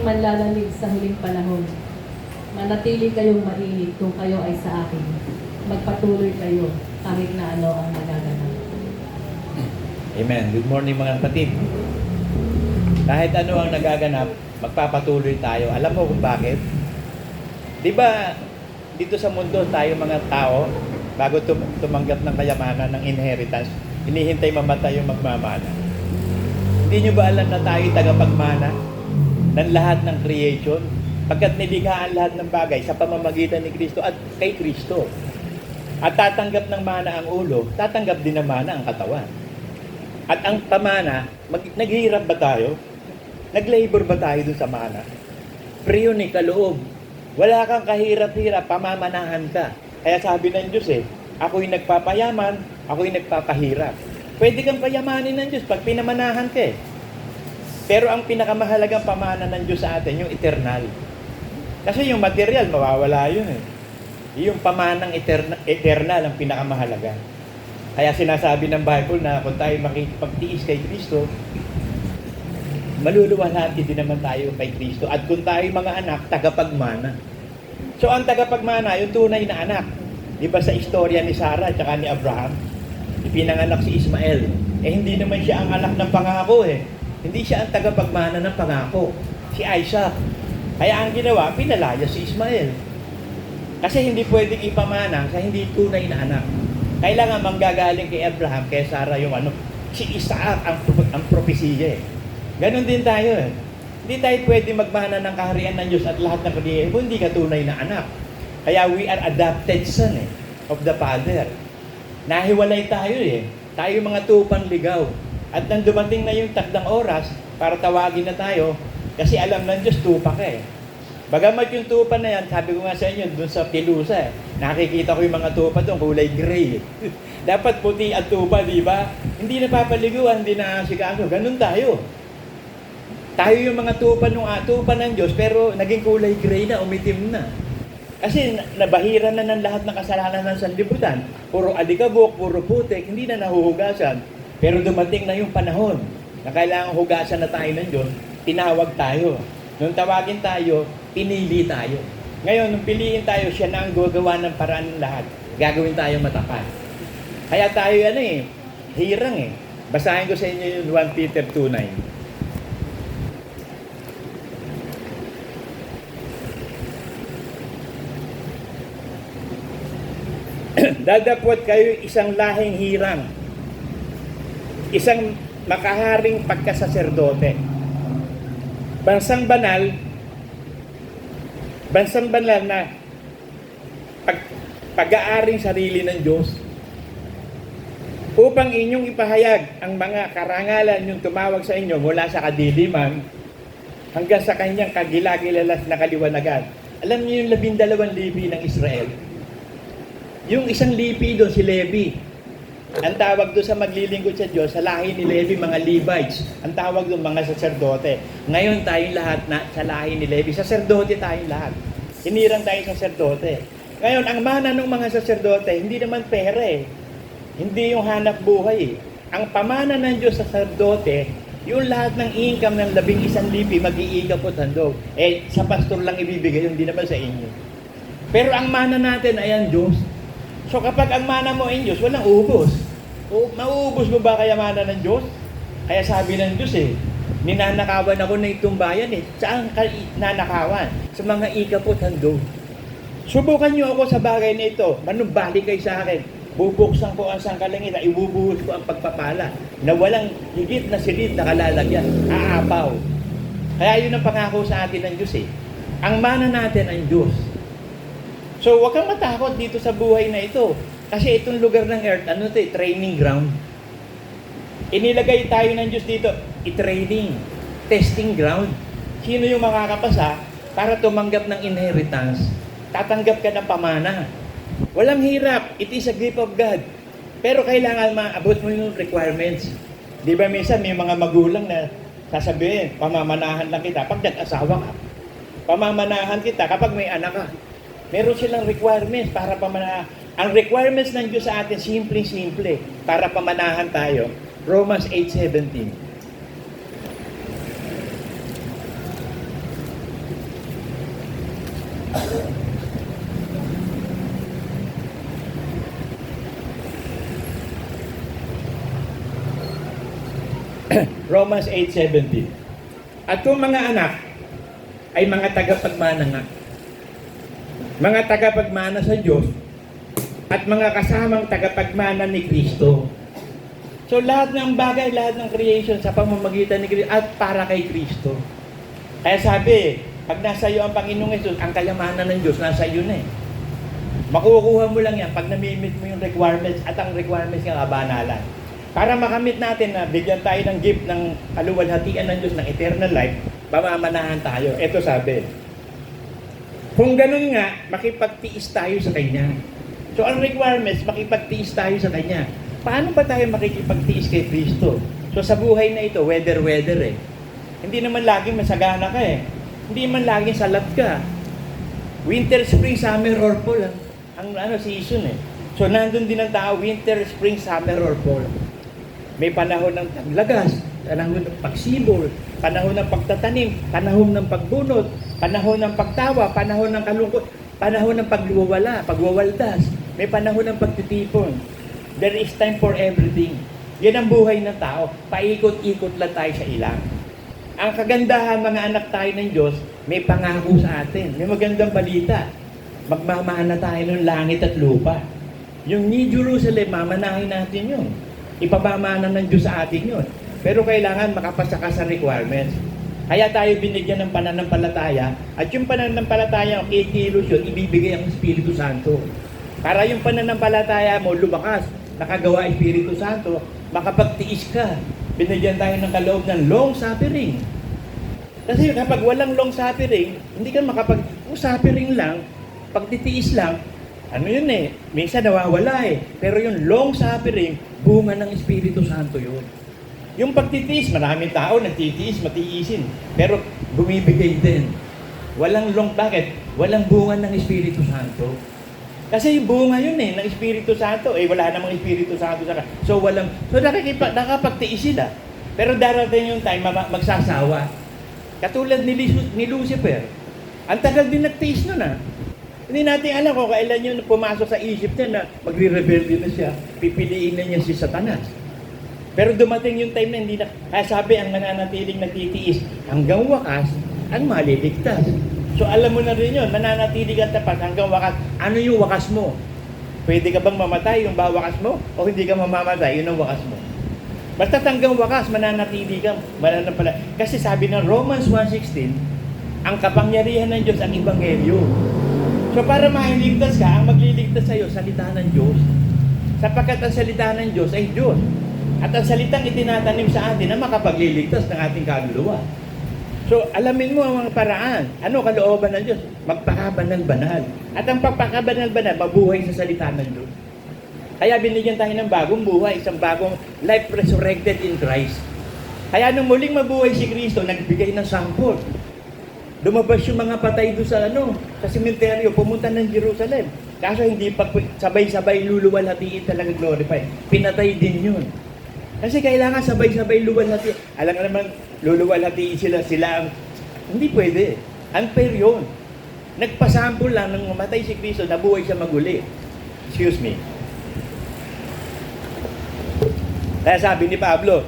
manlalamig sa huling panahon. Manatili kayong mainit kung kayo ay sa akin. Magpatuloy kayo kahit na ano ang nagaganap. Amen. Good morning mga kapatid. Kahit ano ang nagaganap, magpapatuloy tayo. Alam mo kung bakit? Di ba dito sa mundo tayo mga tao, bago tumanggap ng kayamanan, ng inheritance, hinihintay mamatay yung magmamana. Hindi nyo ba alam na tayo tagapagmana ng lahat ng creation? Pagkat nilikhaan lahat ng bagay sa pamamagitan ni Kristo at kay Kristo. At tatanggap ng mana ang ulo, tatanggap din ng mana ang katawan. At ang pamana, naghihirap ba tayo? Nag-labor ba tayo dun sa mana? Free yun kaloob. Wala kang kahirap-hirap, pamamanahan ka. Kaya sabi ng Diyos ako'y nagpapayaman, ako'y nagpapahirap. Pwede kang payamanin ng Diyos pag pinamanahan ka Pero ang pinakamahalagang pamana ng Diyos sa atin, yung eternal. Kasi yung material, mawawala yun Yung pamanang eternal ang pinakamahalaga. Kaya sinasabi ng Bible na kung tayo makikipagtiis kay Kristo, maluluwalhati din naman tayo kay Kristo. At kung tayo mga anak, tagapagmana. So ang tagapagmana, yung tunay na anak. Di ba sa istorya ni Sarah at ni Abraham, ipinanganak si Ismael. Hindi naman siya ang anak ng pangako Hindi siya ang tagapagmana ng pangako. Si Isaac. Kaya ang ginawa, pinalaya si Ismael. Kasi hindi pwedeng ipamana sa hindi tunay na anak. Kailangan manggagaling kay Abraham, kay Sarah yung si Isaac ang propesiya Ganon din tayo Hindi tayo pwede magmana ng kaharian ng Diyos at lahat ng kaniyay kung hindi ka tunay na anak. Kaya we are adopted son of the Father. Nahiwalay tayo Tayo mga tupang ligaw. At nang dumating na yung takdang oras para tawagin na tayo, kasi alam ng Diyos tupa ka Bagamat yung tupa na yan, sabi ko nga sa inyo, dun sa Pilusa nakikita ko yung mga tupa doon, kulay gray Dapat puti ang tupa, di ba? Hindi napapaliguan, hindi na sikaso. Ganun tayo. Tayo yung mga tupa ng Diyos, pero naging kulay gray na, umitim na. Kasi nabahira na ng lahat ng kasalanan ng sanlibutan. Puro alikabok, puro putik, hindi na nahuhugasan. Pero dumating na yung panahon na kailangan hugasan na tayo ng Diyos, tinawag tayo. Nung tawagin tayo, pinili tayo. Ngayon, nung piliin tayo, siya na ang gagawa ng paraan ng lahat. Gagawin tayo matapat. Kaya tayo, hirang Basahin ko sa inyo yung 1 Peter 2:9. Dadapot kayo isang lahing hirang, isang makaharing pagkasaserdote, bansang banal na pag-aaring sarili ng Diyos, upang inyong ipahayag ang mga karangalan yung tumawag sa inyo mula sa kadiliman hanggang sa kanyang kagilagilalas na kaliwanagan. Alam niyo yung 12 lipi ng Israel? Yung isang lipi doon, si Levi. Ang tawag doon sa maglilingkod sa Diyos, sa lahi ni Levi, mga Levites. Ang tawag doon, mga saserdote. Ngayon tayong lahat sa lahi ni Levi, saserdote tayong lahat. Hinirang tayong saserdote. Ngayon, ang mana ng mga saserdote, hindi naman pera Hindi yung hanap buhay Ang pamana ng Diyos sa saserdote, yung lahat ng income ng 11 lipi, mag-iikap at handog. Sa pastor lang ibibigay, hindi naman sa inyo. Pero ang mana natin ay ang Diyos. So kapag ang mana mo ay Diyos, walang ubos. Mauubos mo ba kaya mana ng Diyos? Kaya sabi ng Diyos ninanakawan ako na itong bayan Saan ka nanakawan? Sa mga ikapot handog. Subukan niyo ako sa bagay na ito. Manumbalik kayo sa akin. Bubuksan ko ang sangkalangitan. Ibubuhos ko ang pagpapala na walang higit na silid na kalalagyan. Aapaw. Kaya yun ang pangako sa atin ng Diyos Ang mana natin ang Diyos. So, huwag kang matakot dito sa buhay na ito. Kasi itong lugar ng earth, training ground. Inilagay tayo ng Diyos dito, i-training, testing ground. Sino yung makakapasa para tumanggap ng inheritance? Tatanggap ka ng pamana. Walang hirap. It is a gift of God. Pero kailangan maabot mo yung requirements. Di ba minsan may mga magulang na sasabihin, pamamanahan lang kita pag nag-asawa ka. Pamamanahan kita kapag may anak ka. Meron silang requirements para pamanahan. Ang requirements ng Diyos sa atin, simple-simple, para pamanahan tayo. Romans 8:17. Romans 8:17. At kung mga anak ay mga tagapagmana nga, mga tagapagmana sa Diyos, at mga kasamang tagapagmana ni Kristo. So lahat ng bagay, lahat ng creation sa pamamagitan ni Kristo at para kay Kristo. Kaya sabi, pag nasa iyo ang Panginoong Hesus, ang kayamanan ng Diyos nasa iyo na eh. Makukuha mo lang yan pag namimit mo yung requirements at ang requirements ng kabanalan. Para makamit natin na bigyan tayo ng gift ng kaluwalhatian ng Diyos ng eternal life, pamamanahan tayo. Ito sabi, kung ganun nga, makipagtiis tayo sa Kanya. So ang requirements, makipagtiis tayo sa Kanya. Paano ba tayo makikipagtiis kay Kristo? So sa buhay na ito, weather eh. Hindi naman laging masagana ka eh. Hindi naman laging salat ka. Winter, spring, summer, or fall ang season eh. So nandun din ang tao, winter, spring, summer, or fall. May panahon ng taglagas, panahon ng pagsibol, panahon ng pagtatanim, panahon ng pagbunot, panahon ng pagtawa, panahon ng kalungkot, panahon ng pagwawaldas, may panahon ng pagtitipon. There is time for everything. Yan ang buhay ng tao. Paikot-ikot lang tayo sa ilang. Ang kagandahan, mga anak tayo ng Diyos, may pangako sa atin. May magandang balita. Magmamana tayo ng langit at lupa. Yung New Jerusalem, mamanahin natin yun. Ipamamana ng Diyos sa atin yun. Pero kailangan makapasa ka sa requirements. Kaya tayo binigyan ng pananampalataya. At yung pananampalataya, 8 kilos yun, ibibigay ang Espiritu Santo. Para yung pananampalataya mo lumakas, nakagawa Espiritu Santo, makapagtiis ka. Binigyan tayo ng kaloob ng long suffering. Kasi kapag walang long suffering, hindi ka suffering lang, pagtitiis lang, ano yun eh, minsan nawawala eh. Pero yung long suffering, bunga ng Espiritu Santo yun. Yung pagtitiis, maraming tao nagtitiis, matiisin. Pero bumibigay din. Walang bakit? Walang bunga ng Espiritu Santo. Kasi yung bunga yun eh, ng Espiritu Santo, wala namang Espiritu Santo sa So nakapagtiis sila. Pero darating yung time, magsasawa. Katulad ni Lucifer. Ang tagal din nagtiis nun ah. Hindi natin alam kung kailan yun pumasok sa isip niya na magre-rebelde na siya, pipiliin na niya si Satanas. Pero dumating yung time na hindi na, kaya sabi ang mananatiling nagtitiis, hanggang wakas, ang maliligtas. So alam mo na rin yun, mananatili kang tapat hanggang wakas. Ano yung wakas mo? Pwede ka bang mamatay yung wakas mo? O hindi ka mamamatay, yun ang wakas mo. Basta hanggang wakas, mananatili kang mananampalataya. Kasi sabi ng Romans 1:16, ang kapangyarihan ng Diyos ang Ebanghelyo. So para mailigtas ka, ang magliligtas sa iyo, salita ng Diyos. Sapagkat ang salita ng Diyos ay Diyos. At ang salitang itinatanim sa atin na makapagliligtas ng ating kaluluwa. So, alamin mo ang mga paraan. Ano kalooban ng Diyos? Magpakabanal-banal. At ang pagpakabanal-banal, mabuhay sa salita ng Diyos. Kaya binigyan tayo ng bagong buhay, isang bagong life resurrected in Christ. Kaya nung muling mabuhay si Kristo, nagbigay ng sample. Lumabas yung mga patay doon sa sementeryo, pumunta ng Jerusalem. Kaso hindi pa sabay-sabay luluwalhatiin talaga glorify. Pinatay din yun. Kasi kailangan sabay-sabay luwalhati. Alam nga naman, luluwalhatiin sila ang... Hindi pwede. Unfair yun. Nagpasample lang nang mamatay si Kristo, nabuhay siya maguli. Excuse me. Kaya sabi ni Pablo,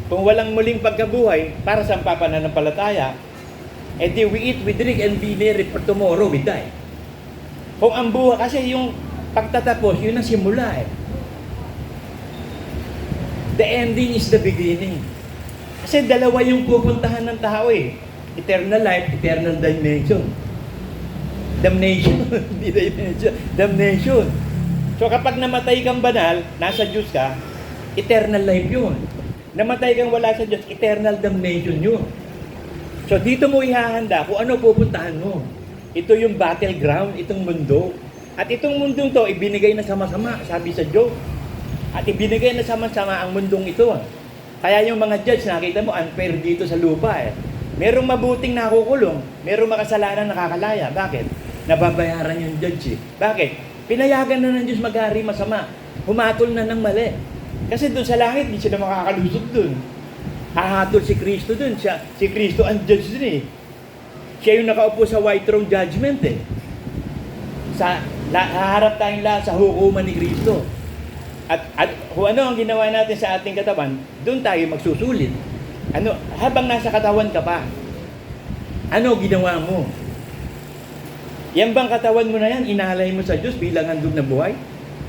kung walang muling pagkabuhay, para sa pananampalataya, edi we eat, we drink, and be merry, for tomorrow we die. Kung ang buhay, kasi yung pagtatapos, yun ang simula eh. The ending is the beginning. Kasi dalawa yung pupuntahan ng tao eh. Eternal life, eternal dimension. Damnation. Hindi dimension. Damnation. So kapag namatay kang banal, nasa Diyos ka, eternal life yun. Namatay kang wala sa Diyos, eternal damnation yun. So dito mo ihahanda kung ano pupuntahan mo. Ito yung battleground, itong mundo. At itong mundong to, ibinigay na sama-sama, sabi sa Job. At ibinigay na sama-sama ang mundong ito. Kaya yung mga judge, nakita mo, unfair dito sa lupa eh. Merong mabuting nakukulong, merong makasalanan nakakalaya. Bakit? Nababayaran yung judge eh. Bakit? Pinayagan na ng Diyos mag-hari masama. Humatol na ng mali. Kasi doon sa langit, hindi sila makakalusot doon. Hahatol si Kristo doon. Si Kristo ang judge doon eh. Siya yung nakaupo sa white throne judgment eh. Haharap tayong lahat sa hukuman ni Kristo. At kung ano ang ginawa natin sa ating katawan, doon tayo magsusulit. Ano, habang nasa katawan ka pa, ano ginawa mo? Yan bang katawan mo na yan, inalay mo sa Diyos bilang handog na buhay?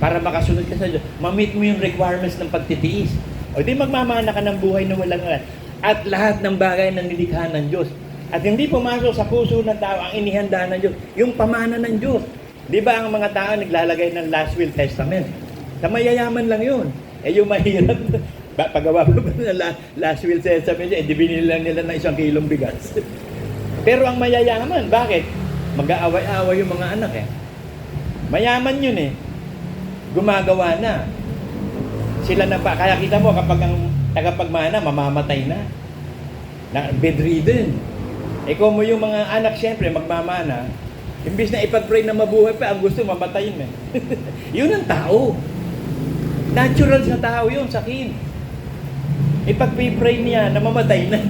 Para makasunod ka sa Diyos. Ma-meet mo yung requirements ng pagtitiis. O di magmamana ka ng buhay na walang alat. At lahat ng bagay na nilikha ng Diyos. At hindi pumasok sa puso ng tao ang inihanda ng Diyos. Yung pamana ng Diyos. Di ba ang mga tao naglalagay ng last will testament? Sa mayayaman lang yun. Eh yung mahirap, pagawa pa ba ng last will testament, eh di binili lang nila ng 1 kilong bigas. Pero ang mayayaman, bakit? Mag-aaway-aaway yung mga anak eh. Mayaman yun eh. Gumagawa na. Sila na pa. Kaya kita mo kapag ang tagapagmana, mamamatay na. Bedridden. Kung mo yung mga anak siyempre magmamana, imbis na ipag-pray na mabuhay pa, ang gusto mamatayin eh. Yun ang tao. Natural sa tao yun, sakin. Ipag-pray niya na mamatay na.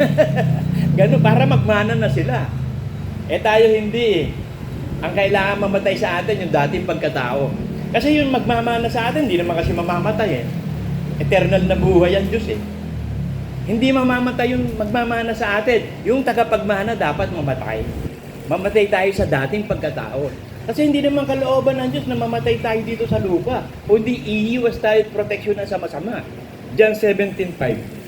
Ganun, para magmana na sila. Tayo hindi eh. Ang kailangan mamatay sa atin yung dating pagkatao. Kasi yung magmamana sa atin, hindi naman kasi mamamatay eh. Eternal na buhay ang Diyos eh. Hindi mamamatay yung magmamana sa atin. Yung tagapagmana dapat mamatay. Mamatay tayo sa dating pagkatao. Kasi hindi naman kalooban ng Diyos na mamatay tayo dito sa lupa. Kundi iiwas tayo at proteksyon na sa masama. John 17:5.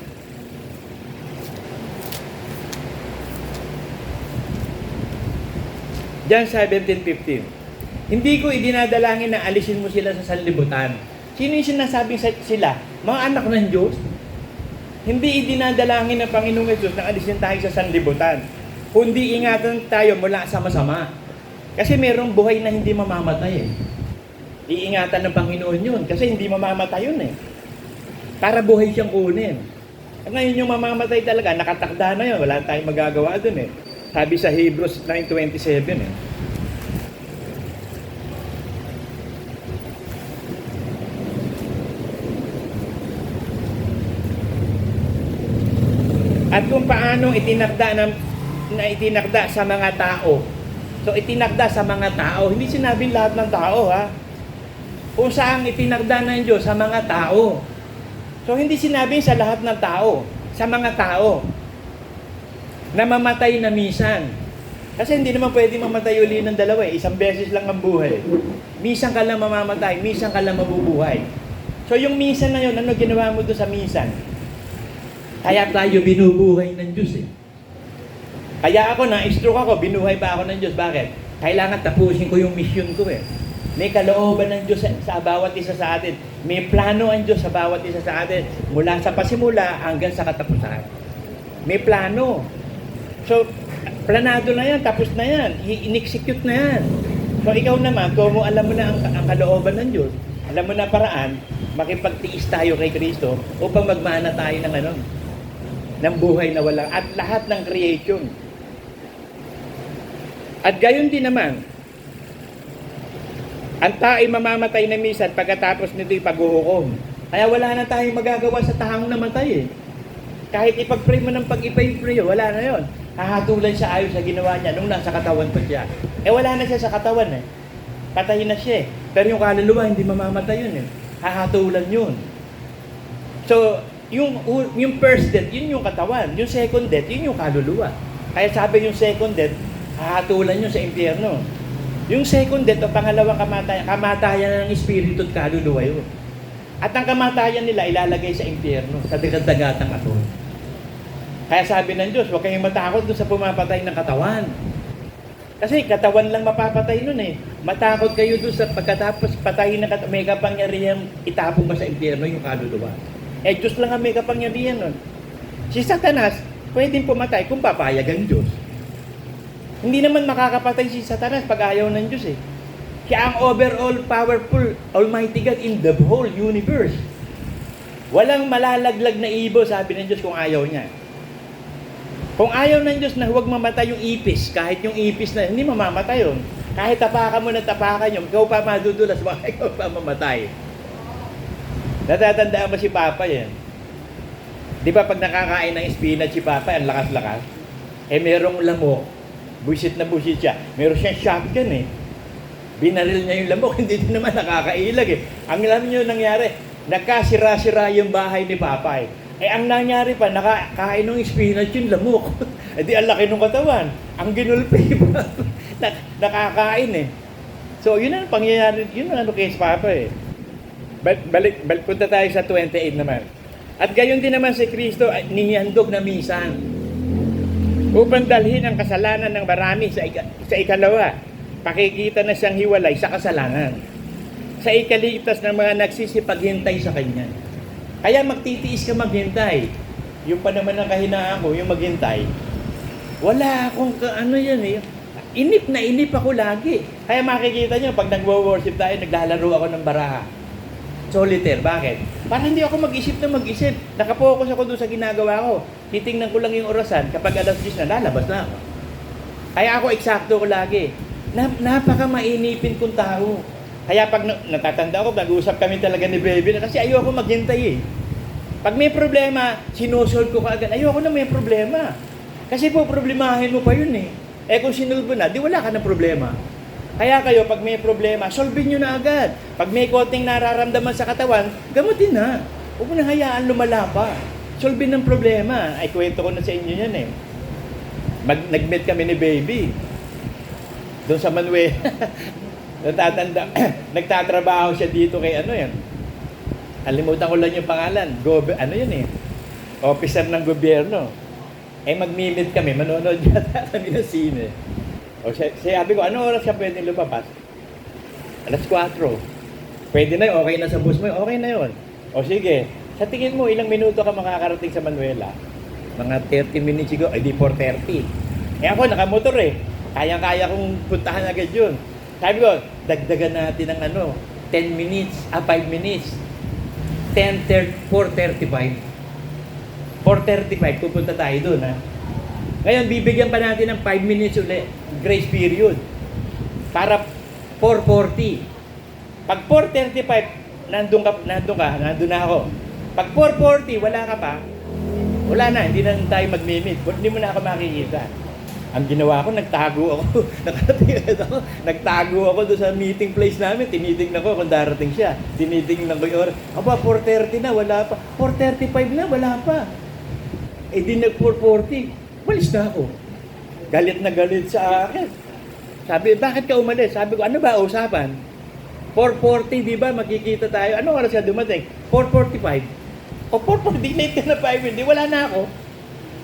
John 17:15. Hindi ko idinadalangin na alisin mo sila sa sanlibutan. Sino yung sinasabing sila? Mga anak ng Diyos? Hindi idinadalangin ng Panginoong Yesus na alisin tayo sa sanlibutan. Kundi ingatan tayo mula sa masama. Kasi merong buhay na hindi mamamatay eh. Iingatan ng Panginoon yun. Kasi hindi mamamatay yun eh. Para buhay siyang kunin. At ngayon yung mamamatay talaga, nakatakda na yun. Wala tayong magagawa dun eh. Sabi sa Hebrews 9:27 eh. At kung paano itinakda sa mga tao. So itinakda sa mga tao, hindi sinabing lahat ng tao ha. Kung saan itinakda ng Diyos sa mga tao. So hindi sinabing sa lahat ng tao, sa mga tao. Na mamatay na minsan. Kasi hindi naman pwede mamatay uli ng dalawa eh. Isang beses lang ang buhay. Minsan ka lang mamamatay, minsan ka lang mabubuhay. So yung minsan na yun, ano ginawa mo doon sa minsan? Kaya tayo binubuhay ng Diyos eh. Kaya ako, na-stroke ako, binuhay pa ako ng Diyos. Bakit? Kailangan tapusin ko yung mission ko eh. May kalooban ng Diyos sa bawat isa sa atin. May plano ang Diyos sa bawat isa sa atin. Mula sa pasimula hanggang sa katapusan. May plano. So, planado na yan, tapos na yan, in-execute na yan. So, ikaw naman, kung alam mo na ang kalooban ng Diyos, alam mo na paraan, makipagtiis tayo kay Kristo upang magmana tayo ng buhay na walang, at lahat ng creation. At gayon din naman, ang tao ay mamamatay na minsan pagkatapos nito'y paghuhukom. Kaya wala na tayong magagawa sa taong namatay eh. Kahit ipag-pray mo ng pag-ipay-pray, wala na yon. Hahatulan siya ayon sa ginawa niya nung nasa katawan pa siya. Wala na siya sa katawan eh. Patay na siya eh. Pero yung kaluluwa, hindi mamamatay yun eh. Hahatulan yun. So, yung first death, yun yung katawan. Yung second death, yun yung kaluluwa. Kaya sabi yung second death, hahatulan yun sa impyerno. Yung second death, o pangalawang kamatayan ng espiritu at kaluluwa yun. At ang kamatayan nila ilalagay sa impyerno, sa dagat-dagatang aton. Kaya sabi ng Diyos, huwag kayong matakot doon sa pumapatay ng katawan. Kasi katawan lang mapapatay nun eh. Matakot kayo doon sa pagkatapos patayin ng katawan. May kapangyarihan, itapong ba sa impyerno yung kaluluwa. Diyos lang ang may kapangyarihan nun. Si Satanas, pwedeng pumatay kung papayag ang Diyos. Hindi naman makakapatay si Satanas pag ayaw ng Diyos eh. Kaya ang overall powerful Almighty God in the whole universe. Walang malalaglag na ibo, sabi ng Diyos, kung ayaw niya. Kung ayaw ng Diyos na huwag mamatay yung ipis, kahit yung ipis na, hindi mamamatay yun. Kahit tapakan mo na tapakan yun, ikaw pa madudulas, ikaw pa mamatay. Natatandaan mo si Papa yan? Di ba pag nakakain ng spinach si Papa, ang lakas-lakas? Merong lamok, buisit na buisit siya. Meron siyang shotgun eh. Binaril niya yung lamok, hindi din naman nakakailag eh. Ang alam niyo nangyari, nagkasira-sira yung bahay ni Papa eh. Eh, ang nangyari pa, nakakain ng spinach yung lamok. Eh, di ang laki ng katawan. Ang ginulpi pa. Nakakain eh. So, yun ang pangyayari, yun ang ano kay Papa eh. Balik, punta tayo sa 28 naman. At gayon din naman si Kristo ay nihandog na minsan upang dalhin ang kasalanan ng marami sa ikalawa. Pakikita na siyang hiwalay sa kasalanan. Sa ikalitas ng mga nagsisipaghintay sa Kanya. Kaya magtitiis ka maghintay. Yung pa naman ang kahinaan ko, yung maghintay. Wala akong ano yan eh. Inip na inip ako lagi. Kaya makikita nyo, pag nagwo-worship tayo, naglalaro ako ng baraha. Solitaire. Bakit? Para hindi ako mag-isip na mag-isip. Nakapokus ako doon sa ginagawa ko. Titingnan ko lang yung orasan. Kapag alas 10 na, lalabas na ako. Kaya ako eksakto ko lagi. Napaka mainipin kong tao. Kaya pag natatanda ko, nag-uusap kami talaga ni Baby kasi ayoko maghintay eh. Pag may problema, sinusolve ko kaagad. Ayoko na may problema. Kasi po, problemahin mo pa yun eh. Eh kung sinulve na, di wala ka ng problema. Kaya kayo, pag may problema, solvein nyo na agad. Pag may konting nararamdaman sa katawan, gamutin na. Huwag mo na hayaan lumala pa. Solvein ng problema. Ay, kwento ko na sa inyo yan eh. Nag-meet kami ni Baby. Doon sa Manuel. Natatanda, nagtatrabaho siya dito kay ano yan. Alimutan ko lang yung pangalan. Ano yun eh. Officer ng gobyerno. Eh magmi-meet kami, manonood yata kami ng sine. O sabi ko, ano oras siya pwede lumabas? Alas 4. Pwede na yun, okay na sa bus mo, okay na yun. O sige, sa tingin mo, ilang minuto ka makakarating sa Manuela? Mga 30 minutes ago, ay di 4:30. Eh ako, nakamotor eh. Kaya-kaya kong puntahan agad yun. Sabi ko, dagdagan natin ng 10 minutes, 5 minutes. 4:35. 4:35, pupunta tayo doon, ha? Ngayon, bibigyan pa natin ng 5 minutes ulit, grace period. Para 4:40. Pag 4:35, nandun na ako. Pag 4:40, wala ka pa, wala na, hindi na tayo mag-meet. Hindi mo na ako makikita. Ang ginawa ko, nagtago ako. Nagtago ako doon sa meeting place namin. Tinitingnan ko kung darating siya. Tinitingnan ko yung oras. Aba, 4:30 na, wala pa. 4:35 na, wala pa. Eh di nag 4:40. Walis na ako. Galit na galit sa akin. Sabi, bakit ka umalis? Sabi ko, ano ba usapan? 4:40, di ba? Makikita tayo. Ano oras siya dumating? 4:45. O 4:40, late ka na 5 minutes. Wala na ako.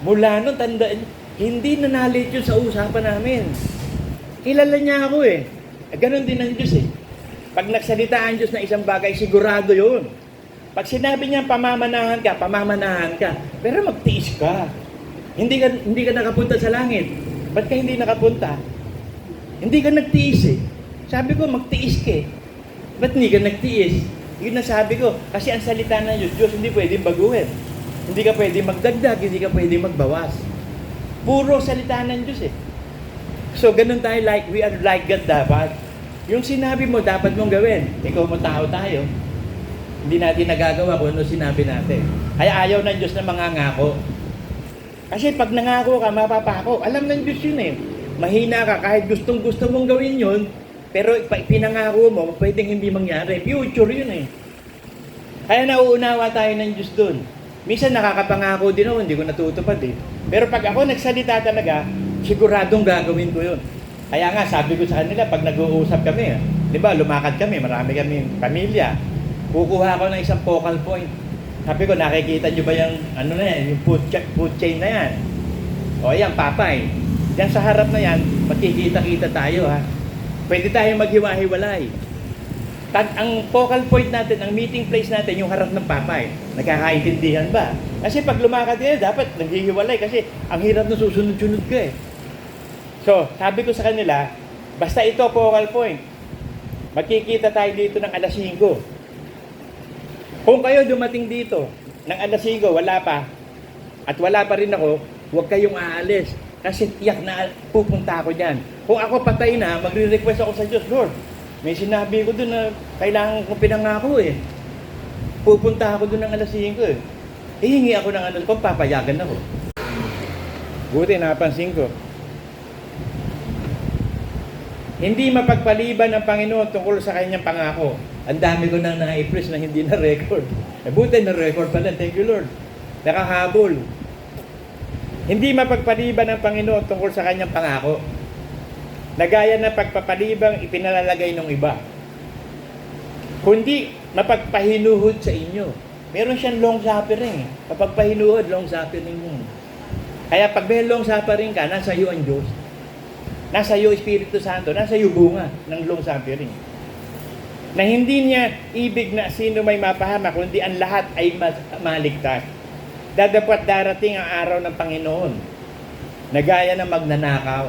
Mula nun, tandaan, hindi na nalit yun sa usapan namin. Kilala niya ako eh. Ganon din ang Diyos eh. Pag nagsalita ang Diyos na isang bagay, sigurado yun. Pag sinabi niya pamamanahan ka. Pero magtiis ka. Hindi ka nakapunta sa langit. Ba't ka hindi nakapunta? Hindi ka nagtiis eh. Sabi ko, magtiis ka eh. Ba't hindi ka nagtiis? Yun na sabi ko. Kasi ang salita ng Diyos, hindi pwedeng baguhin. Hindi ka pwedeng magdagdag, hindi ka pwedeng magbawas. Puro salita ng Diyos eh. So, ganun tayo, we are like God dapat. Yung sinabi mo, dapat mong gawin. Ikaw mo tao tayo. Hindi natin nagagawa kung ano sinabi natin. Kaya ayaw ng Diyos na mangangako. Kasi pag nangako ka, mapapako. Alam ng Diyos yun eh. Mahina ka, kahit gustong-gusto mong gawin yun, pero pinangako mo, pwedeng hindi mangyari. Future yun eh. Kaya nauunawa tayo ng Diyos dun. Minsan nakakapangako din ako, hindi ko natutupad eh. Pero pag ako nagsalita talaga, siguradong gagawin ko yun. Kaya nga, sabi ko sa kanila, pag nag-uusap kami, di ba, lumakad kami, marami kami pamilya. Kukuha ako ng isang focal point. Sabi ko, nakikita nyo ba yung, ano na yan, yung food chain na yan? O yan, Papay. Diyan sa harap na yan, magkikita-kita tayo ha. Pwede tayo maghiwa-hiwalay. Ang focal point natin, ang meeting place natin, yung harap ng Papay. Nagkakaintindihan ba? Kasi pag lumakad yan, dapat naghihiwalay kasi ang hirap na susunod-sunod ka eh. So, sabi ko sa kanila, basta ito focal point. Magkikita tayo dito ng alas 5. Kung kayo dumating dito ng alas 5, wala pa, at wala pa rin ako, huwag kayong aalis. Kasi tiyak na pupunta ako dyan. Kung ako patay na, magre-request ako sa Diyos, Lord, may sinabi ko doon na kailangan kong pinangako eh. Pupunta ako doon ng alas 5 eh. Hihingi ako ng ano, kung papayagan ako. Buti napansin ko. Hindi mapagpaliban ng Panginoon tungkol sa kanyang pangako. Ang dami ko nang na-express na hindi na-record. Eh buti na-record pala. Thank you, Lord. nakahabol. Hindi mapagpaliban ng Panginoon tungkol sa kanyang pangako. Nagaya ng pagpapalibang ipinalalagay ng iba. Kundi mapagpahinuhod sa inyo. Meron siyang long suffering. Kapag pahinuhod, long suffering yun. Kaya pag may long suffering ka, nasa iyo ang Diyos. Nasa iyo Espiritu Santo, nasa iyo bunga ng long suffering. Na hindi niya ibig na sino may mapahama, kundi ang lahat ay maligtas. Dadapat darating ang araw ng Panginoon na gaya ng magnanakaw.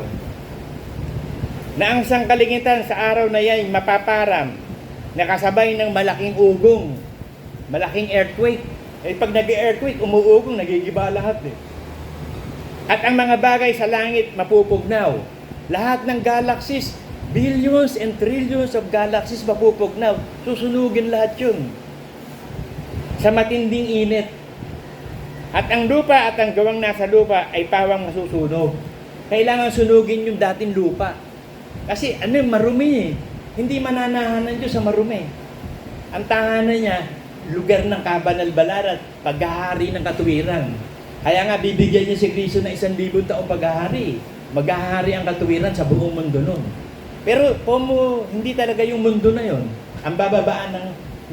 Na ang sangkalingitan sa araw na yan mapaparam, nakasabay ng malaking ugong, malaking earthquake. Eh pag nag-earthquake, umuugong, nagigiba lahat eh. At ang mga bagay sa langit mapupugnaw. Lahat ng galaxies, billions and trillions of galaxies mapupugnaw. Susunugin lahat yun. Sa matinding init. At ang lupa at ang gawang nasa lupa ay pawang masusunog. Kailangan sunugin yung dating lupa. Kasi marumi eh. Hindi mananahan ng Diyos sa marumi. Ang tahanan niya, lugar ng kabanal-balar at paghahari ng katuwiran. Kaya nga bibigyan niya si Kristo na 1,000 taong paghahari. Maghahari ang katuwiran sa buong mundo nun. Pero hindi talaga yung mundo na yon. Ang bababaan ng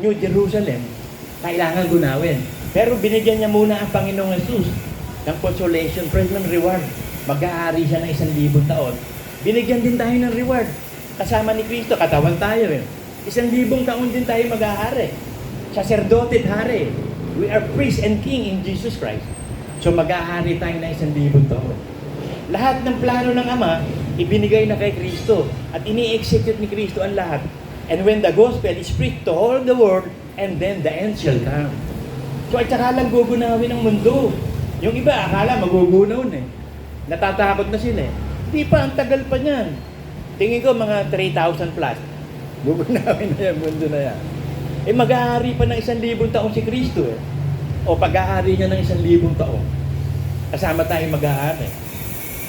New Jerusalem, kailangan gunawin. Pero binigyan niya muna ang Panginoong Jesus ng consolation, prize ng reward. Maghahari siya ng 1,000 taon. Binigyan din tayo ng reward. Kasama ni Kristo, katawan tayo eh. 1,000 taon din tayo maghahari. Sacerdote at hari. We are priest and king in Jesus Christ. So maghahari tayo ng 1,000 taon. Lahat ng plano ng Ama, ibinigay na kay Kristo. At ini-execute ni Kristo ang lahat. And when the gospel is preached to all the world, and then the end shall come. So at saka lang gugunawin ang mundo. Yung iba, akala magugunaw na eh. Natatakot na sila eh. Hindi pa, ang tagal pa niyan. Tingin ko mga 3,000 plus. Gugunawin na yung mundo na yan. Eh mag-ahari pa ng 1,000 taon si Kristo eh. O pag-ahari niya ng 1,000 taon. Kasama tayong mag-ahari.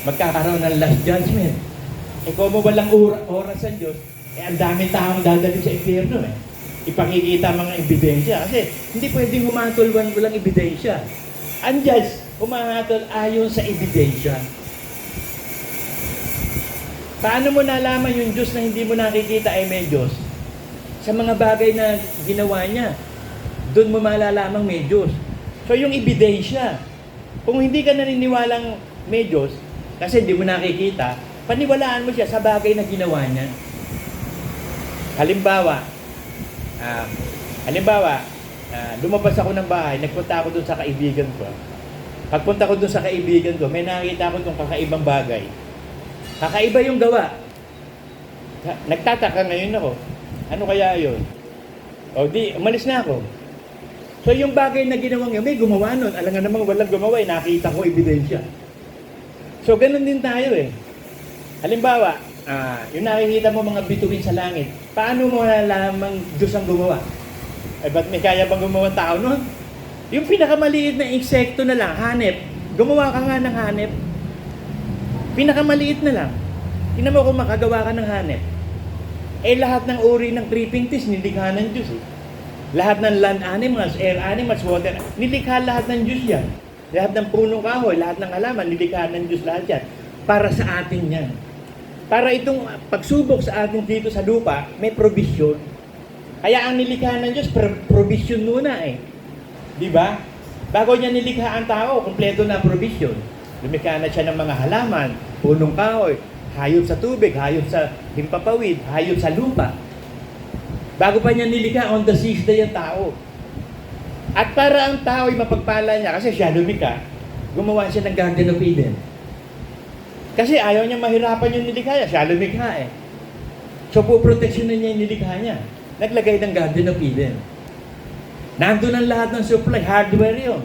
Magkakaroon ng last judgment. Eh kung walang oras ang Diyos, eh ang daming taong dadalhin sa impyerno eh. Ipakikita mga ebidensya. Kasi hindi pwedeng humatol walang ebidensya. Ang judge, humahatol ayon sa ebidensya. Paano mo nalaman yung Diyos na hindi mo nakikita ay may Diyos? Sa mga bagay na ginawa niya, doon mo malalaman may Diyos. So yung ebidensya, kung hindi ka naniniwalang may Diyos, kasi hindi mo nakikita, paniwalaan mo siya sa bagay na ginawa niya. Halimbawa, lumabas ako ng bahay, nagpunta ako doon sa kaibigan ko. Pagpunta ko doon sa kaibigan ko, may nakita ko itong kakaibang bagay. Kakaiba yung gawa. Nagtataka ngayon ako. Ano kaya yun? O di, umalis na ako. So yung bagay na ginawa niya, may gumawa nun. Alam nga namang walang gumawa, nakita ko ebidensya. So ganun din tayo eh. Halimbawa, yung nakikita mo mga bituin sa langit, paano mo nalamang Diyos ang gumawa? Eh ba't may kaya bang gumawa tao nun? Yung pinakamaliit na insekto na lang, hanep, gumawa ka nga ng hanep. Pinakamaliit na lang. Tingnan mo kung makagawa ka ng hanep. Eh lahat ng uri ng creeping things, nilikha ng Diyos eh. Lahat ng land animals, air animals, water, nilikha lahat ng Diyos yan. Lahat ng punong kahoy, lahat ng halaman, nilikha ng Diyos lahat yan. Para sa atin yan. Para itong pagsubok sa atin dito sa lupa, may provision. Kaya ang nilikha ng Diyos, provision muna eh. Di ba? Bago niya nilikha ang tao, kumpleto na provision. Lumikha na siya ng mga halaman, punong kahoy, hayop sa tubig, hayop sa himpapawid, hayop sa lupa. Bago pa niya nilikha, on the sixth day ang tao. At para ang tao ay mapagpala niya, kasi siya lumikha, gumawa siya ng Garden of Eden. Kasi ayaw niya mahirapan yung nilikha niya, siya lumikha eh. So puproteksyonan niya yung nilikha niya. Naglagay ng Garden of Eden. Nandun ang lahat ng supply, hardware yun.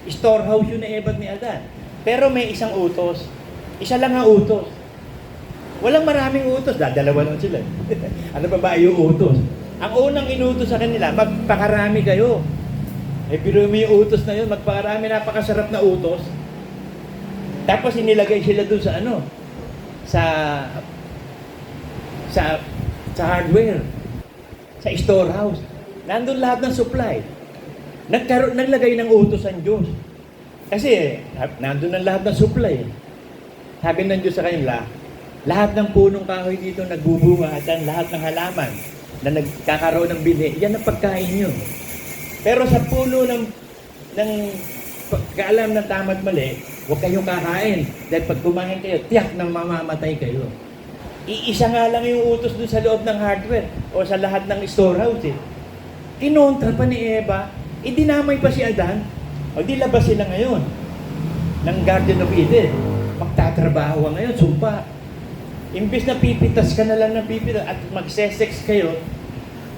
Storehouse yun na Eva at ni Adan. Pero may isang utos. Isa lang ang utos. Walang maraming utos. Dalawa lang sila. Ano ba yung utos? Ang unang inutos sa kanila, magpakarami kayo. Eh, pero may utos na yun, magpakarami, napakasarap na utos. Tapos inilagay sila doon sa ano? Sa hardware. Sa storehouse. Nandun lahat ng supply. Naglagay ng utos ang Diyos. Kasi nandun ang lahat ng supply. Sabi ng Diyos sa kanila, lahat ng punong kahoy dito nagbubunga at ang lahat ng halaman na nagkakaroon ng binhi, yan ang pagkain nyo. Pero sa puno ng kaalam ng tama't mali, huwag kayong kakain. Dahil pag kumain kayo, tiyak na mamamatay kayo. Iisa nga lang yung utos dun sa loob ng hardware o sa lahat ng storehouse eh. Kinontra pa ni Eva, idinamay pa si Adan, o di labas sila ngayon ng Garden of Eden. Magtatrabaho ngayon, sumpa. Imbis na pipitas ka na lang ng pipitas at magsesex kayo,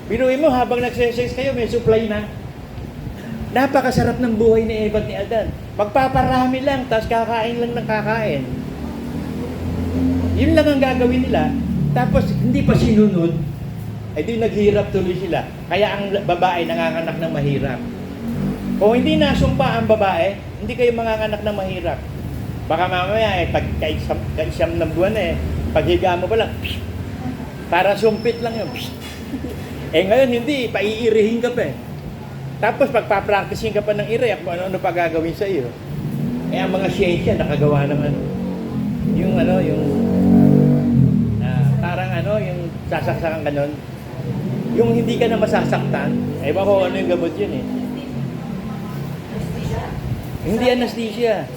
biruin mo habang nagsesex kayo, may supply na. Napakasarap ng buhay ni Eva at ni Adan. Magpaparami lang, tapos kakain lang ng kakain. Yun lang ang gagawin nila. Tapos hindi pa sinunod, ay di naghirap tuloy sila. Kaya ang babae nanganganak ng mahirap. Kung hindi nasumpa ang babae, hindi kayo manganganak ng mahirap. Baka mamaya pag kaisam ng buwan paghiga mo pa lang, para sumpit lang yun. Ngayon hindi, paiirihin ka pa Tapos pagpa-practicing ka pa ng ire, kung ano pa gagawin sa iyo. Ang mga siyensya nakagawa naman. Yung parang yung sasaksakan ka nun. Yung hindi ka na masasaktan, ewan ko ano yung gamot yun Hindi anesthesia.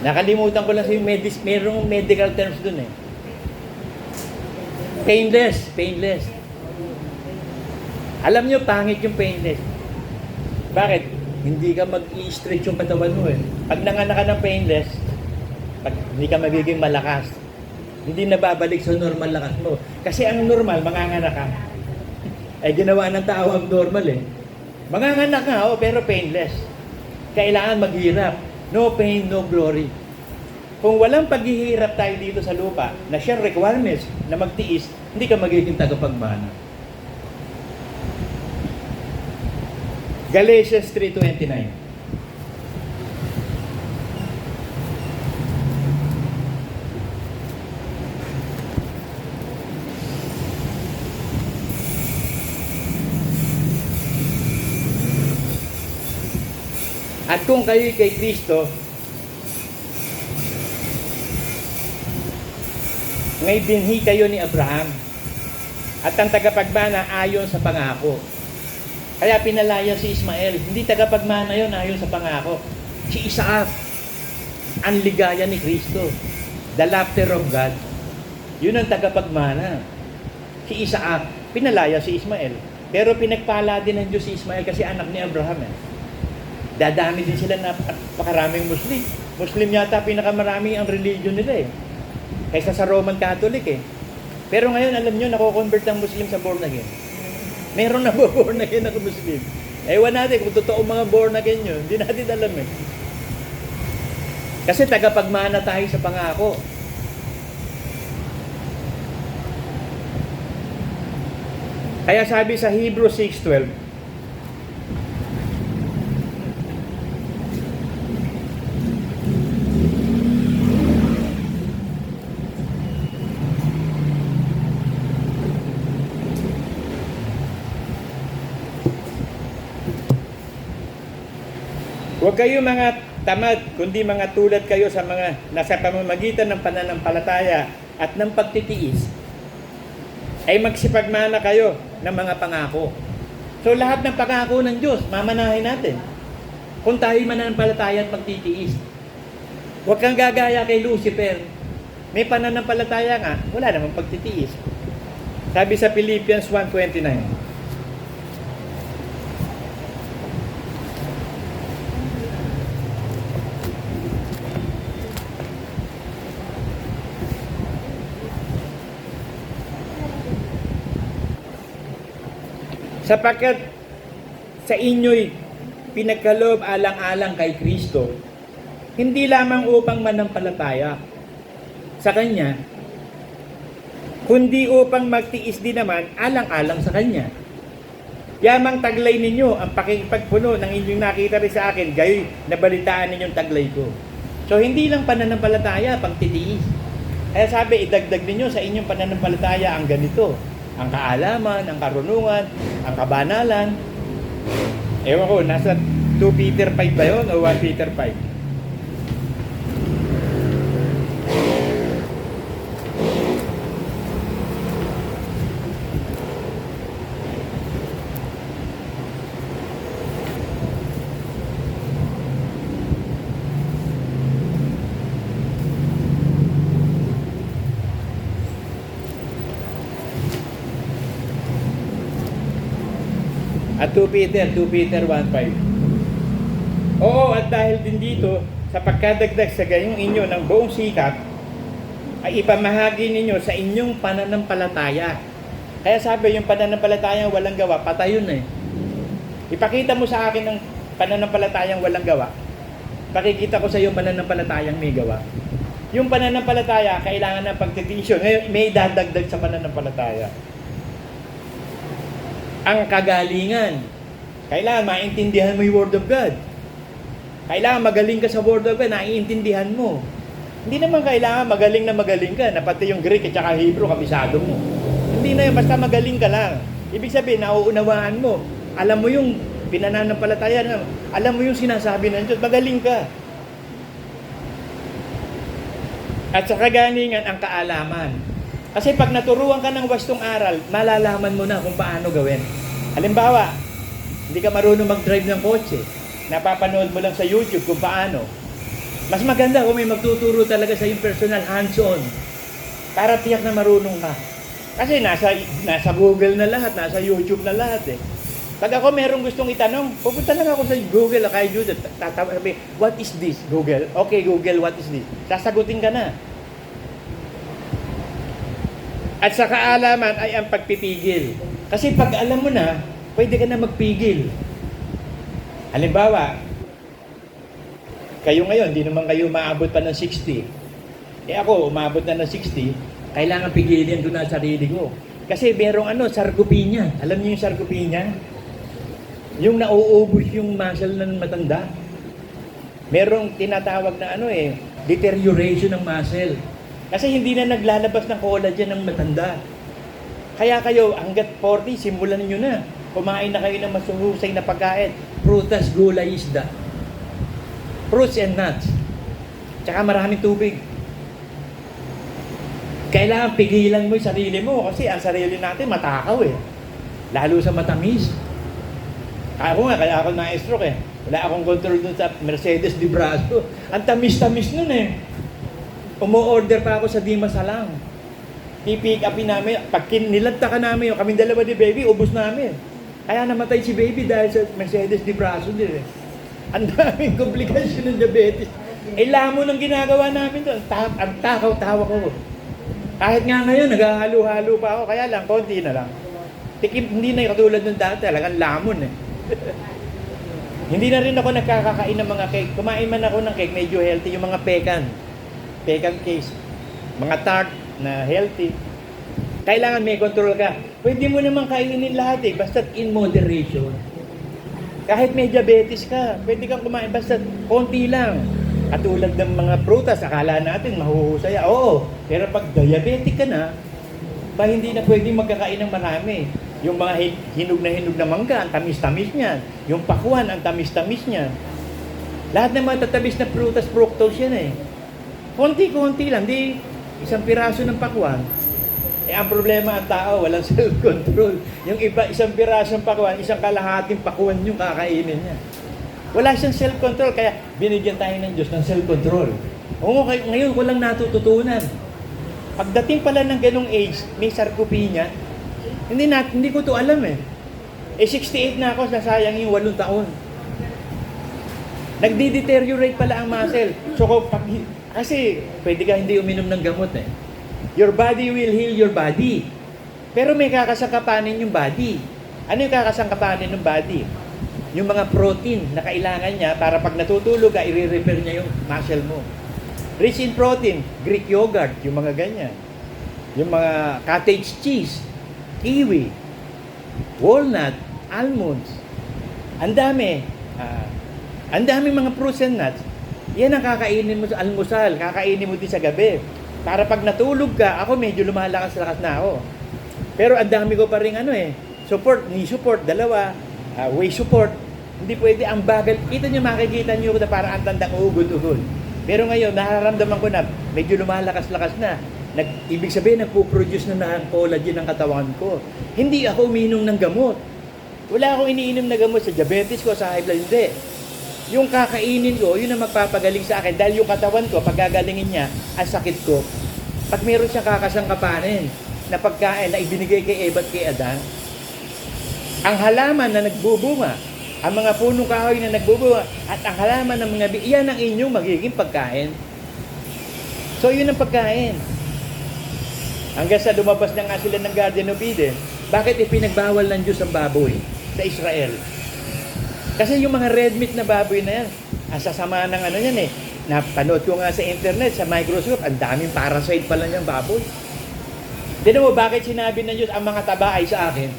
Nakalimutan ko lang merong medical terms dun Painless. Alam nyo, pangit yung painless. Bakit? Hindi ka mag-i-stretch yung katawan mo Pag nanganak ka ng painless, hindi ka magiging malakas. Hindi na babalik sa normal lakas mo. Kasi ang normal, manganganak ka. Ginawa ng tao ang normal Manganganak ka, pero painless. Kailangan maghirap. No pain, no glory. Kung walang paghihirap tayo dito sa lupa, na siyang requirements na magtiis, hindi ka magiging tagapagmana. Galatians 3:29. At kung kayo'y kay Kristo, ngay binhi kayo ni Abraham at ang tagapagmana ayon sa pangako. Kaya pinalaya si Ismael, hindi tagapagmana yon ayon sa pangako. Si Isaac, ang ligaya ni Kristo, the laughter of God. Yun ang tagapagmana. Si Isaac, pinalaya si Ismael. Pero pinagpala din ng Diyos si Ismael kasi anak ni Abraham Dadami din sila na pakaraming Muslim. Muslim yata pinakamarami ang religion nila kaysa sa Roman Catholic Pero ngayon alam nyo, nako-convert ang Muslim sa born again. Meron na born again na Muslim. Ewan natin kung totoo mga born again yun. Hindi natin alam Kasi tagapagmana tayo sa pangako. Kaya sabi sa Hebrews 6:12, huwag kayo mga tamad, kundi mga tulad kayo sa mga nasa pamamagitan ng pananampalataya at ng pagtitiis, ay magsipagmana kayo ng mga pangako. So lahat ng pangako ng Diyos, mamanahin natin. Kung tayo mananampalataya at magtitiis. Huwag kang gagaya kay Lucifer. May pananampalataya nga, wala namang pagtitiis. Sabi sa Philippians 1:29, sapagkat sa inyo'y pinagkaloob alang-alang kay Kristo, hindi lamang upang manampalataya sa Kanya, kundi upang magtiis din naman alang-alang sa Kanya. Yamang taglay ninyo ang pakikipagpuno ng inyong nakita rin sa akin, gayoy nabalitaan ninyong taglay ko. So hindi lang pananampalataya, pagtitiis. Kaya sabi, idagdag ninyo sa inyong pananampalataya ang ganito, ang kaalaman, ang karunungan, ang kabanalan. Ewan ko, nasa 2 Peter 5 ba yun o 1 Peter 5? At 2 Peter 1:5. Oo, at dahil din dito, sa pagkadagdag sa gayong inyo ng buong sikap, ay ipamahagi ninyo sa inyong pananampalataya. Kaya sabi, yung pananampalatayang walang gawa, patay yun eh. Ipakita mo sa akin ng pananampalatayang walang gawa. Pakikita ko sa iyo pananampalatayang may gawa. Yung pananampalataya, kailangan ng pagtitisyon. Ngayon, may dadagdag sa pananampalataya. Ang kagalingan. Kailangan maintindihan mo yung Word of God. Kailangan magaling ka sa Word of God, naiintindihan mo. Hindi naman kailangan magaling ka, na pati yung Greek at saka Hebrew, kabisado mo. Hindi na yun, basta magaling ka lang. Ibig sabihin, nauunawaan mo. Alam mo yung pinananampalataya, alam mo yung sinasabi ng Diyos, magaling ka. At sa kagalingan, ang kaalaman. Kasi pag naturuan ka ng wastong aral, malalaman mo na kung paano gawin. Halimbawa, hindi ka marunong mag-drive ng kotse. Napapanood mo lang sa YouTube kung paano. Mas maganda kung may magtuturo talaga sa yung personal hands-on. Para tiyak na marunong ka. Kasi nasa Google na lahat, nasa YouTube na lahat eh. Pag ako merong gustong itanong, pupunta lang ako sa Google, kay Judith, sabi, what is this, Google? Okay, Google, what is this? Sasagutin ka na. At sa kaalaman ay ang pagpipigil. Kasi pag alam mo na, pwede ka na magpigil. Halimbawa, kayo ngayon, di naman kayo maabot pa ng 60. Eh ako, umabot na ng 60, kailangan pigilin ko na sarili ko. Kasi merong sarcopenia. Alam niyo yung sarcopenia? Yung nauubos yung muscle ng matanda. Merong tinatawag na deterioration ng muscle. Kasi hindi na naglalabas ng collagen ng matanda. Kaya kayo, hanggat 40, simulan niyo na. Kumain na kayo ng masuhusay na pagkain. Prutas, gulay, isda. Fruits and nuts. Tsaka maraming tubig. Kailangan pigilan mo yung sarili mo kasi ang sarili natin matakaw eh. Lalo sa matamis. Ako nga, kaya ako na-stroke eh. Wala akong control dun sa Mercedes de Brazo. Ang tamis-tamis nun eh. Umu-order pa ako sa Dimas Alang. I-pick upin namin. Pag nilagtakan namin yung kaming dalawa ni baby, ubos namin. Kaya namatay si baby dahil sa Mercedes de Brazo din eh. Ang daming komplikasyon ng diabetes. Eh, lamon ang ginagawa namin doon. Ang takaw-tawa ko. Kahit nga ngayon, naghahalo-halo pa ako. Kaya lang, konti na lang. Hindi na katulad ng dati. Talagang lamon eh. Hindi na rin ako nagkakakain ng mga cake. Kumain man ako ng cake, medyo healthy. Yung mga pecan cakes. Mga tart na healthy. Kailangan may control ka. Pwede mo naman kainin lahat eh. Basta in moderation. Kahit may diabetes ka, pwede kang kumain basta konti lang. Katulad ng mga prutas, akala natin mahuhusay. Oo, pero pag diabetic ka na, hindi na pwedeng magkakain ng marami. Yung mga hinog na mangga, ang tamis-tamis niyan. Yung pakwan, ang tamis-tamis niyan. Lahat ng mga tatabis na prutas, fructose yan eh. Konti-konti lang, di isang piraso ng pakwan. Eh, ang problema ang tao, walang self-control. Yung iba, isang pirasong pakwan, isang kalahating pakwan yung kakainin niya. Wala siyang self-control, kaya binigyan tayo ng Diyos ng self-control. Oo, ngayon ko lang natututunan. Pagdating pala ng ganong age, may sarcopenia, hindi ko to alam eh. Eh, 68 na ako, nasayang yung 8 taon. Nagdi-deteriorate pala ang muscle. So, kasi pwede ka hindi uminom ng gamot eh. Your body will heal your body. Pero may kakasangkapanin yung body. Ano yung kakasangkapanin ng body? Yung mga protein na kailangan niya para pag natutulog ka, i-repair niya yung muscle mo. Rich in protein, Greek yogurt, yung mga ganyan. Yung mga cottage cheese, kiwi, walnut, almonds. Ang dami. Ang dami mga fruits and nuts. Yan ang kakainin mo sa almusal, kakainin mo din sa gabi. Para pag natulog ka, ako medyo lumalakas-lakas na ako. Pero ang dami ko pa rin support, knee support, 2, waist support. Hindi pwede, ang bagal. Kita nyo, makikita nyo na parang ang tandang ugod-ugod. Pero ngayon, nararamdaman ko na medyo lumalakas-lakas na. Ibig sabihin, nagpo-produce na ng collagen ng katawan ko. Hindi ako umiinom ng gamot. Wala akong iniinom na gamot sa diabetes ko, sa high blood, hindi. Yung kakainin ko, yun ang magpapagaling sa akin. Dahil yung katawan ko, pag gagalingin niya, ang sakit ko. Pag meron siyang kakasangkapanin na pagkain na ibinigay kay Eva at kay Adan, ang halaman na nagbubunga, ang mga punong kahoy na nagbubunga, at ang halaman ng mga iyan ang inyong magiging pagkain. So, yun ang pagkain. Hanggang sa lumabas na nga sila ng Garden of Eden, bakit ipinagbawal ng Diyos ang baboy sa Israel? Kasi yung mga red meat na baboy na yan, ang sasama ng ano yan eh. Napanood ko nga sa internet, sa Microsoft, ang daming parasite pala niyang baboy. Tignan mo, bakit sinabi ng Diyos, ang mga taba ay sa akin?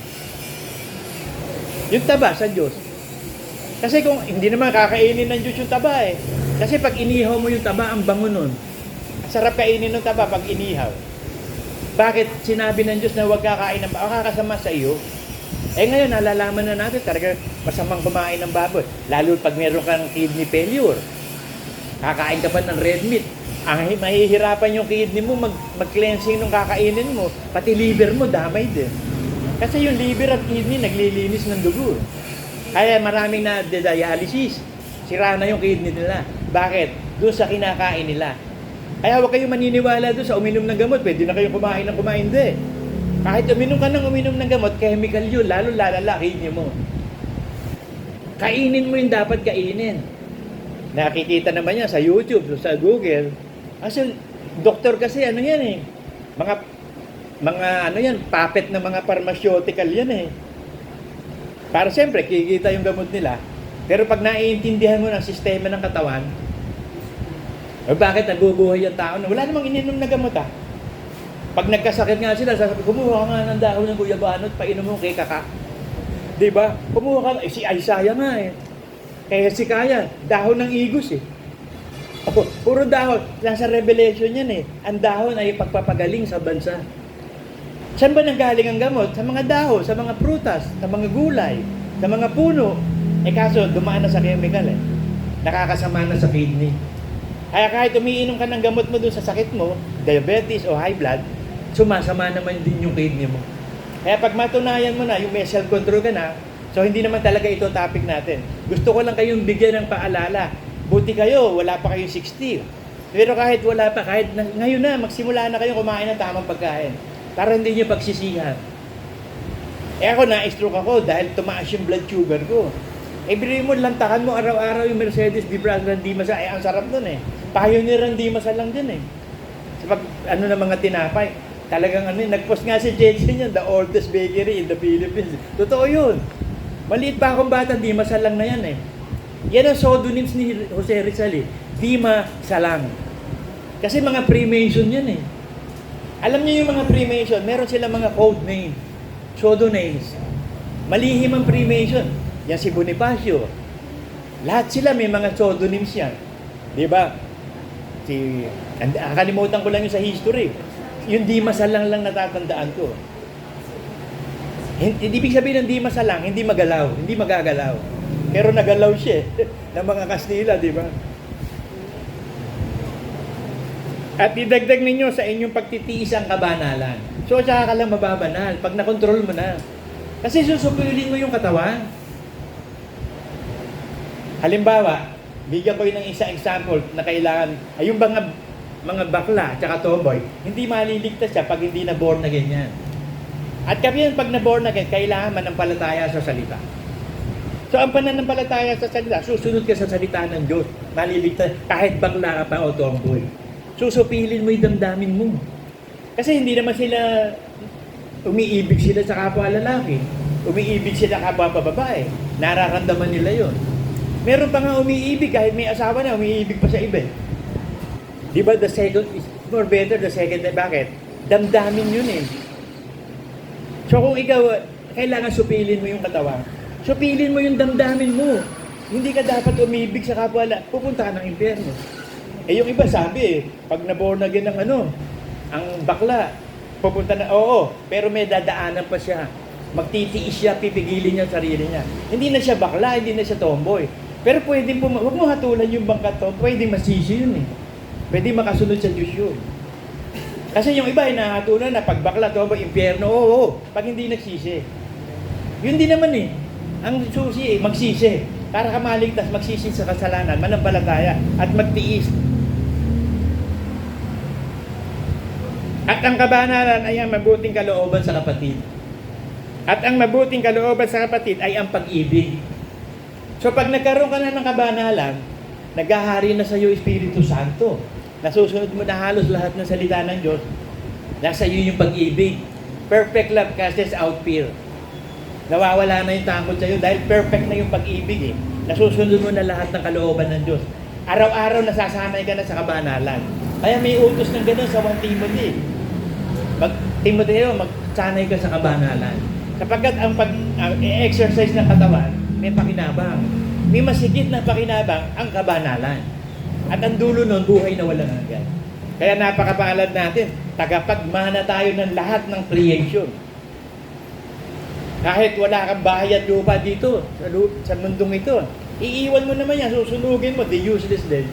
Yung taba sa Diyos. Kasi kung hindi naman kakainin ng Diyos yung taba eh. Kasi pag inihaw mo yung taba, ang bango nun. Sarap kainin ng taba pag inihaw. Bakit sinabi ng Diyos na huwag kakain ng baboy? Kakasama sa iyo. Eh ngayon, nalalaman na natin talaga masamang kumain ng baboy. Lalo pag meron kang kidney failure. Kakain ka pa ng red meat. Ang mahihirapan yung kidney mo mag-cleansing nung kakainin mo. Pati liver mo, damay din. Kasi yung liver at kidney naglilinis ng dugo. Kaya maraming na dialysis. Sira na yung kidney nila. Bakit? Doon sa kinakain nila. Kaya huwag kayong maniniwala doon sa uminom ng gamot. Pwede na kayong kumain ng kumain din. Kahit uminom ka ng uminom ng gamot, chemical yun. Lalo lalala kidney mo. Kainin mo yung dapat kainin. Nakikita naman yan sa YouTube, sa Google. Kasi doktor kasi ano yan eh. Mga ano yan, puppet na mga pharmaceutical yan eh. Para siyempre, kikita yung gamot nila. Pero pag naiintindihan mo ng sistema ng katawan, bakit nabubuhay yung tao na wala namang ininom na gamot ah. Pag nagkasakit nga sila, sasabi, kumuha ka nga ng dahon ng guyabano at painom mo kay kaka. Diba? Kumuha ka, si Isaiah nga eh. Kaya si Kaya, dahon ng igos eh. Puro dahon. Nasa Revelation yan eh. Ang dahon ay pagpapagaling sa bansa. Saan ba nanggaling ang gamot? Sa mga dahon, sa mga prutas, sa mga gulay, sa mga puno. Eh kaso, dumaan na sa chemical eh. Nakakasama na sa kidney. Kaya kahit umiinom ka ng gamot mo dun sa sakit mo, diabetes o high blood, sumasama naman din yung kidney mo. Kaya pag matunayan mo na, yung may self-control ka na, so hindi naman talaga ito topic natin. Gusto ko lang kayong bigyan ng paalala. Buti kayo, wala pa kayong 60. Pero kahit wala pa, kahit ngayon na, magsimula na kayo kumain ng tamang pagkain. Para hindi nyo pagsisihan. Eh ako na-stroke ako dahil tumaas yung blood sugar ko. Eh bilhin mo, lantakan mo araw-araw yung Mercedes Vibra Randimasa. Eh ang sarap nun eh. Pioneer Randimasa lang din eh. Sa pag, ano na mga tinapay. Talagang ano, nag-post nga si Jensen yan, the oldest bakery in the Philippines. Totoo yun. Maliit pa akong bata, Dima Salang na yan eh. Yan ang pseudonyms ni Jose Rizal eh. Dima Salang. Kasi mga Freemason yan eh. Alam niyo yung mga Freemason, meron silang mga code name, pseudonames. Malihim ang Freemason. Yan si Bonifacio. Lahat sila may mga pseudonyms yan. Di ba? Kalimutan ko lang yung sa history. Yung Dima Salang lang natatandaan ko. Ibig sabihin ng Dima Salang, hindi magalaw, hindi magagalaw. Pero nagalaw siya ng mga Kastila, di ba? At idagdag ninyo sa inyong pagtitiis ang kabanalan. So, saka ka lang mababanal pag nakontrol mo na. Kasi susupilin mo yung katawan. Halimbawa, bigyan ko yun ng isang example na kailangan, ay yung mga bakla at tomboy, hindi maliligtas siya pag hindi na born na ganyan. At kami pag na born na ganyan, kailangan manampalataya sa salita. So, ang pananampalataya sa salita, susunod ka sa salita ng Diyos, maliligtas, kahit bakla ka pa o tomboy. Susupilin mo yung damdamin mo. Kasi hindi naman sila, umiibig sila sa kapwa lalaki, umiibig sila kapwa babae, nararamdaman nila yon. Meron pa nga umiibig, kahit may asawa na, umiibig pa sa iba. Di ba the second is more better, the second, bakit? Damdamin yun eh. So kung ikaw, kailangan supilin mo yung katawan, supilin mo yung damdamin mo. Hindi ka dapat umibig sa kapwa, pupunta ka ng impyerno. Eh yung iba sabi eh, pag na-born again ng ang bakla, pupunta na, oo, pero may dadaanan pa siya Magtitiis siya, pipigilin niya ang sarili niya. Hindi na siya bakla, hindi na siya tomboy. Pero pwedeng huwag mo hatulan yung bangkat to, pwedeng masisi yun eh. Pwede makasunod sa Diyos yun. Kasi yung iba ay nahatulan na pag bakla, tomboy, impyerno, oo, pag hindi nagsisi. Yun din naman eh. Ang susi eh, magsisi. Para ka maligtas, magsisi sa kasalanan, manampalataya, at magtiis. At ang kabanalan ay ang mabuting kalooban sa kapatid. At ang mabuting kalooban sa kapatid ay ang pag-ibig. So pag nagkaroon ka na ng kabanalan, naghahari na sa iyo Espiritu Santo. Nasusunod mo na halos lahat ng salita ng Diyos. Nasa iyo yung pag-ibig. Perfect love casts out fear. Nawawala na yung takot sa iyo dahil perfect na yung pag-ibig eh. Nasusunod mo na lahat ng kalooban ng Diyos. Araw-araw nasasanay ka na sa kabanalan. Kaya may utos ng gano'n sa 1 Timothy. Timoteo, magsanay ka sa kabanalan. Sapagkat ang exercise ng katawan, may pakinabang. May masigit na pakinabang ang kabanalan. At ang dulo nun, buhay na walang hanggan. Kaya napakapalad natin, tagapagmana tayo ng lahat ng creation. Kahit wala kang bahay at lupa dito, sa mundong ito, iiwan mo naman yan, susunugin mo, the useless din.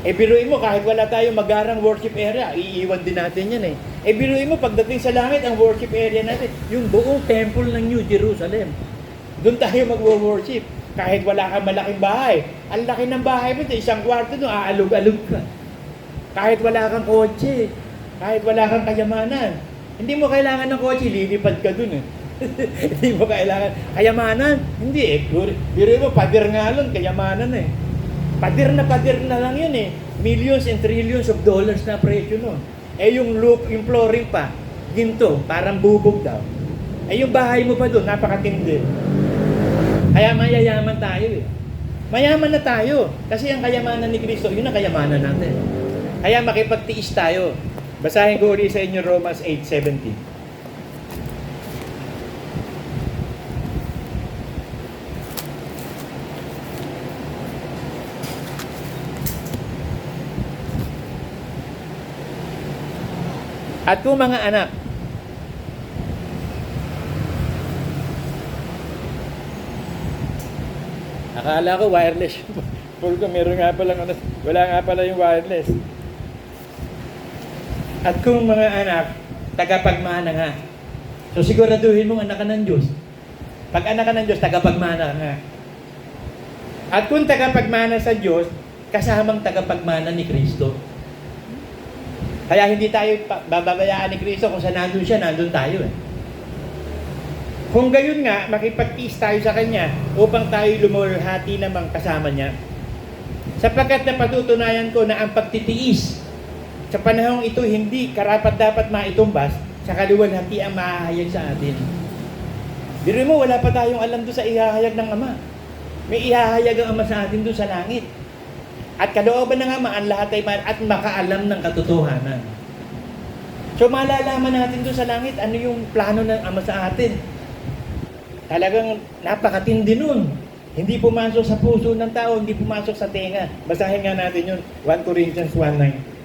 Biruin mo, kahit wala tayong magarang worship area, iiwan din natin yan eh. Biruin mo, pagdating sa langit, ang worship area natin, yung buong temple ng New Jerusalem. Doon tayo mag-worship. Kahit wala kang malaking bahay. Ang laki ng bahay mo, isang kwarto doon, aalog-alog ka. Kahit wala kang kotse, kahit wala kang kayamanan. Hindi mo kailangan ng kotse, lilipad ka doon eh. Hindi mo kailangan. Kayamanan? Hindi eh. Biruin mo, pader nga lang, kayamanan eh. Pader na lang yun eh. Millions and trillions of dollars na presyo nun. Yung yung flooring pa, ginto, parang bubog daw. Yung bahay mo pa doon, napakatindi. Kaya mayayaman tayo eh. Mayaman na tayo. Kasi ang kayamanan ni Kristo, yun ang kayamanan natin. Kaya makipagtiis tayo. Basahin ko ulit sa inyo Romans 8:17. At kung mga anak, akala ko wireless. Puro meron nga pala, wala nga pala yung wireless. At kung mga anak, tagapagmana nga. So siguraduhin mong anak ka ng Diyos. Pag anak ka ng Diyos, tagapagmana nga. At kung tagapagmana sa Diyos, kasamang tagapagmana ni Kristo. Kaya hindi tayo bababayaan ni Kristo kung saan nandun siya, nandun tayo eh. Kung gayon nga, makipagtiis tayo sa Kanya upang tayo lumulhati namang kasama niya. Sapagkat napatutunayan ko na ang pagtitiis sa panahong ito hindi karapat-dapat maitumbas sa kaluwalhati ang mahahayag sa atin. Biro mo, wala pa tayong alam doon sa ihahayag ng Ama. May ihahayag ang Ama sa atin doon sa langit. At kalooban ng Ama, ang lahat ay at makaalam ng katotohanan. So malalaman natin doon sa langit ano yung plano ng Ama sa atin. Talagang napakatindi nun. Hindi pumasok sa puso ng tao, hindi pumasok sa tenga. Basahin nga natin yun, 1 Corinthians 1:9.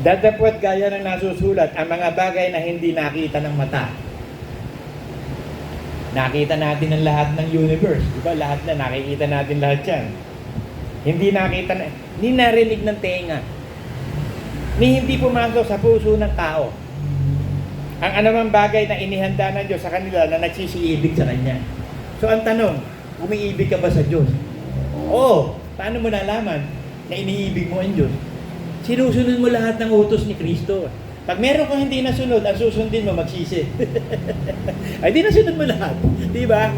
Dadapwat gaya ng nasusulat ang mga bagay na hindi nakita ng mata. Nakita natin ang lahat ng universe. Diba? Lahat na, nakikita natin lahat yan. Hindi narinig ng tenga. Hindi pumasok sa puso ng tao. Ang anumang bagay na inihanda ng Diyos sa kanila na nagsisiibig sa Kanya. So ang tanong, umiibig ka ba sa Diyos? Oo. Paano mo nalaman na iniibig mo ang Diyos? Sinusunod mo lahat ng utos ni Kristo. Pag meron kang hindi nasunod, ang susundin mo, magsisi. Ay, di nasunod mo lahat. Di ba?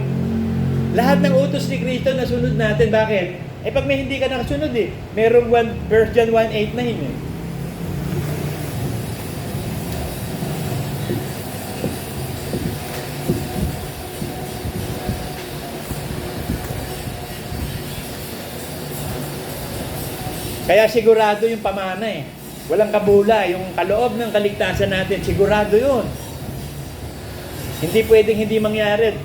Lahat ng utos ni Kristo nasunod natin. Bakit? Pag may hindi ka nakasunod merong 1 John 1:8-9 Kaya sigurado yung pamana eh. Walang kabula. Yung kaloob ng kaligtasan natin, sigurado yun. Hindi pwedeng hindi mangyari.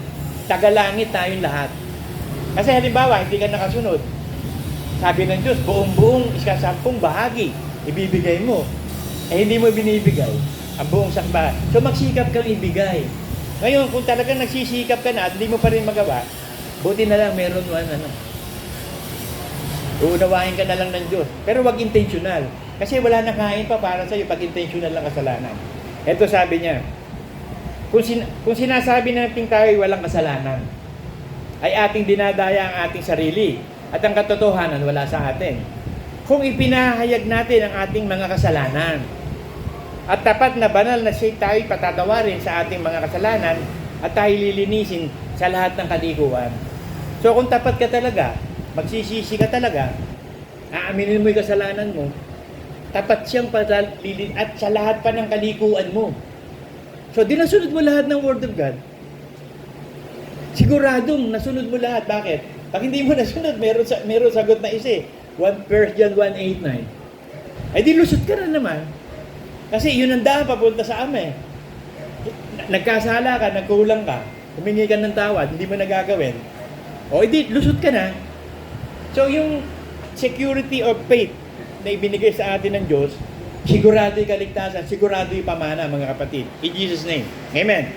Tagalangit tayong lahat. Kasi halimbawa, hindi ka nakasunod. Sabi ng Diyos, buong-buong ika-10 bahagi, ibibigay mo. Eh hindi mo binibigay ang buong sakba. So magsikap kang ibigay. Ngayon, kung talagang nagsisikap ka na at hindi mo pa rin magawa, buti na lang meron uunawain ka na lang ng Diyos. Pero wag intentional. Kasi wala nang kain pa para sa'yo pag intentional lang kasalanan. Ito sabi niya, kung sinasabi natin tayo walang kasalanan, ay ating dinadaya ang ating sarili at ang katotohanan wala sa atin. Kung ipinahayag natin ang ating mga kasalanan at tapat na banal na siya tayo patatawarin sa ating mga kasalanan at tayo lilinisin sa lahat ng kalikuan. So kung tapat ka talaga, magsisisi ka talaga, aaminin mo yung kasalanan mo, tapat siyang patalilin at sa lahat pa ng kalikuan mo. So dinasunod mo lahat ng Word of God. Siguradong nasunod mo lahat. Bakit? Pag hindi mo nasunod, meron sagot na isa eh. 1 John 1:8-9. Ay di lusot ka na naman. Kasi yun ang daan papunta sa Ama eh. Nagkasala ka, nagkulang ka, humingi ka ng tawad, hindi mo nagagawin. O edi, lusot ka na. So yung security of faith na ibinigay sa atin ng Diyos, sigurado yung kaligtasan, sigurado yung pamana mga kapatid. In Jesus' name. Amen.